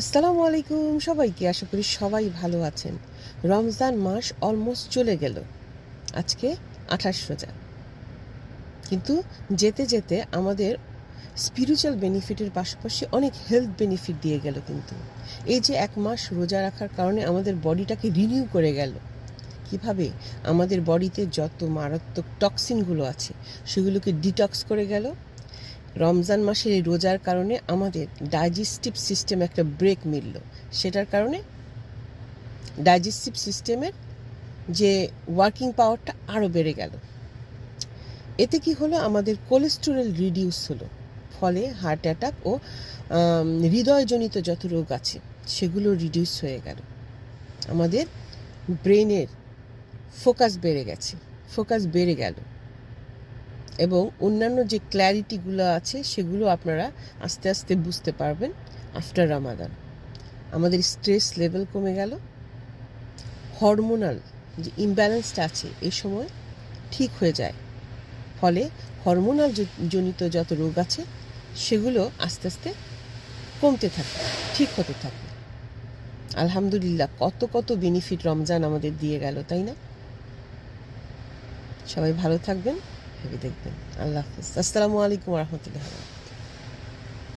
আসসালামু আলাইকুম সবাইকে, আশা করি সবাই ভালো আছেন। রমজান মাস অলমোস্ট চলে গেল। আজকে 28 রোজা, কিন্তু যেতে যেতে আমাদের স্পিরিচুয়াল বেনিফিটের পাশাপাশি অনেক হেলথ বেনিফিট দিয়ে গেল। কিন্তু এই যে এক মাস রোজা রাখার কারণে আমাদের বডিটাকে রিনিউ করে গেল। কিভাবে? আমাদের বডিতে যত মারাত্মক টক্সিনগুলো আছে সেগুলোকে ডিটক্স করে গেল। রমজান মাসের এই রোজার কারণে আমাদের ডাইজেস্টিভ সিস্টেম একটা ব্রেক মিলল। সেটার কারণে ডাইজেস্টিভ সিস্টেমের যে ওয়ার্কিং পাওয়ারটা আরও বেড়ে গেল। এতে কি হলো? আমাদের কোলেস্টেরল রিডিউস হলো, ফলে হার্ট অ্যাটাক ও হৃদয়জনিত যত রোগ আছে সেগুলো রিডিউস হয়ে গেল। আমাদের ব্রেনের ফোকাস বেড়ে গেল এবং অন্যান্য যে ক্ল্যারিটিগুলো আছে সেগুলো আপনারা আস্তে আস্তে বুঝতে পারবেন আফটার রামাদান। আমাদের স্ট্রেস লেভেল কমে গেল, হরমোনাল যে ইমব্যালেন্সটা আছে এই সময় ঠিক হয়ে যায়, ফলে হরমোনাল জনিত যত রোগ আছে সেগুলো আস্তে আস্তে কমতে থাকে, ঠিক হতে থাকে। আলহামদুলিল্লাহ, কত কত বেনিফিট রমজান আমাদের দিয়ে গেল, তাই না? সবাই ভালো থাকবেন, ভেবে দেখবেন। আল্লাহ হাফিজ। আসসালামু আলাইকুম রহমতুল্লাহ।